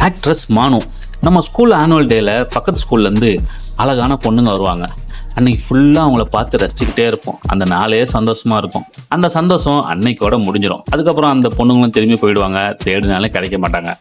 Actress மானு. நம்ம school annual டேல பக்கத்து ஸ்கூல்லேருந்து அழகான பொண்ணுங்க வருவாங்க. அன்னைக்கு ஃபுல்லாக அவங்கள பார்த்து ரசிச்சுக்கிட்டே இருப்போம். அந்த நாளே சந்தோஷமாக இருக்கும். அந்த சந்தோஷம் அன்னைக்கோட முடிஞ்சிடும். அதுக்கப்புறம் அந்த பொண்ணுங்களும் திரும்பி போயிடுவாங்க. தேடினாலே கிடைக்க மாட்டாங்க.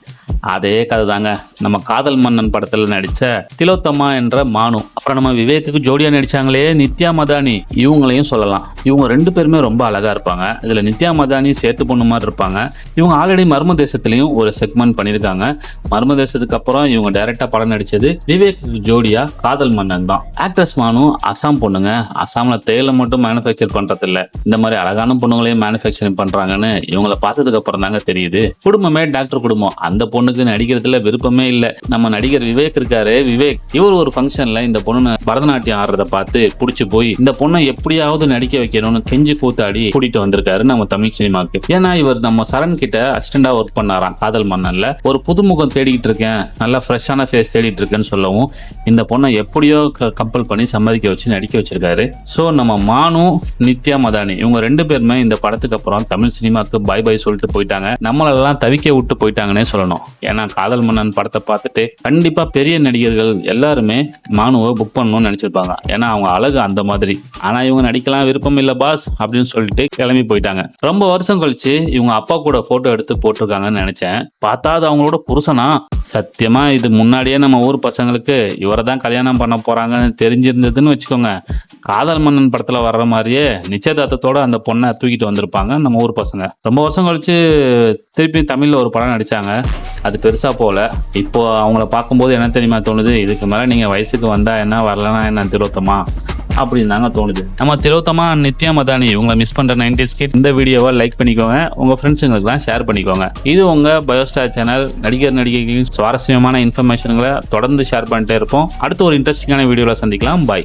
அதே கதை தாங்க நம்ம காதல் மன்னன் படத்தில் நடித்த திலோத்தமா என்ற மானு. அப்புறம் நம்ம விவேக்குக்கு ஜோடியாக நடித்தாங்களே நித்யா மதானி, இவங்களையும் சொல்லலாம். இவங்க 2 பேருமே ரொம்ப அழகாக இருப்பாங்க. இதில் நித்யா மதானி சேத்து பொண்ணு மாதிரி இருப்பாங்க. இவங்க ஆல்ரெடி மர்ம தேசத்துலையும் ஒரு செக்மெண்ட் பண்ணியிருக்காங்க. மர்ம தேசத்துக்கு அப்புறம் இவங்க டைரக்டாக படம் நடித்தது விவேக்கு ஜோடியா காதல் மன்னன் தான். ஆக்ட்ரஸ் மானு அசாம் பொண்ணுங்க. அசாமில் தேயிலை மட்டும் மேனுஃபேக்சர் பண்ணுறது இல்லை, இந்த மாதிரி அழகான பொண்ணுங்களையும் மேனுஃபேக்சரிங் பண்ணுறாங்கன்னு இவங்களை பார்த்ததுக்கு அப்புறம் தாங்க தெரியுது. குடும்பமே டாக்டர் குடும்பம். அந்த பொண்ணுக்கு நடிக்கிறதுல விருப்பமே இல்லை. நம்ம நடிகர் விவேக் இருக்காரு, விவேக் இவர் ஒரு ஃபங்க்ஷனில் இந்த பொண்ணு பரதநாட்டியம் ஆடுறதை பார்த்து பிடிச்சி போய் இந்த பொண்ணை எப்படியாவது நடிக்க வைக்கணும்னு கெஞ்சி கூத்தாடி கூட்டிட்டு வந்திருக்காரு நம்ம தமிழ் சினிமாவுக்கு. ஏன்னா இவர் நம்ம சரண் கிட்ட அசிஸ்டண்டா ஒர்க் பண்ணாராம் காதல் மன்னன்ல. ஒரு புதுமுகம் தேடிக்கிட்டு இருக்கேன், நல்லா ஃப்ரெஷ்ஷான ஃபேஸ் தேடிட்டு இருக்கேன்னு சொல்லவும் இந்த பொண்ணை எப்படியோ கம்பல் பண்ணி சம்மதிக்க வச்சு நடிக்க வச்சிருக்காரு. ஸோ நம்ம மானு நித்யா மதானி இவங்க 2 பேருமே இந்த படத்துக்கு அப்புறம் தமிழ் சினிமாவுக்கு பை பை சொல்லிட்டு போயிட்டாங்க. நம்மளெல்லாம் தவிக்க விட்டு போயிட்டாங்கன்னே சொல்லணும். ஏன்னா காதல் மன்னன் படத்தை பார்த்துட்டு கண்டிப்பா பெரிய நடிகர்கள் எல்லாருமே மானுவை புக் பண்ணணும்னு நினைச்சிருப்பாங்க. ஏன்னா அவங்க அழகு அந்த மாதிரி. ஆனா இவங்க நடிக்கலாம் விருப்பம் இல்லை பாஸ் அப்படின்னு சொல்லிட்டு கிளம்பி போயிட்டாங்க. ரொம்ப வருஷம் கழிச்சு இவங்க அப்பா கூட போட்டோ எடுத்து போட்டிருக்காங்கன்னு நினைச்சேன். பார்த்தா அது அவங்களோட புருஷனா? சத்தியமா இது முன்னாடியே நம்ம ஊர் பசங்களுக்கு இவரை தான் கல்யாணம் பண்ண போறாங்கன்னு தெரிஞ்சிருந்ததுன்னு வச்சுக்கோங்க, காதல் மன்னன் படத்துல வர்ற மாதிரியே நிச்சயதார்த்தத்தோட அந்த பொண்ணை தூக்கிட்டு வந்திருப்பாங்க நம்ம ஊர் பசங்க. ரொம்ப வருஷம் கழிச்சு திருப்பி தமிழ்ல ஒரு படம் நடிச்சாங்க. அது பெருசா போல. இப்போ அவங்கள பார்க்கும்போது என்ன தெரியுமா தோணுது, இதுக்கு மேல நீங்க வயசுக்கு வந்தா என்ன, வரலன்னா என்ன திலோத்தமா அப்படின்னு தாங்க தோணுது. நம்ம திலோத்தமா நித்யா மதானி இவங்களை மிஸ் பண்ற 90s கிட் இந்த வீடியோவை லைக் பண்ணிக்கோங்க, உங்க ஃப்ரெண்ட்ஸுங்களுக்குலாம் ஷேர் பண்ணிக்கோங்க. இது உங்க பயோஸ்டார் சேனல். நடிகர் நடிகைகளின் சுவாரஸ்யமான இன்ஃபர்மேஷன்களை தொடர்ந்து ஷேர் பண்ணிட்டே இருப்போம். அடுத்து ஒரு இன்ட்ரெஸ்டிங்கான வீடியோவில் சந்திக்கலாம். பாய்.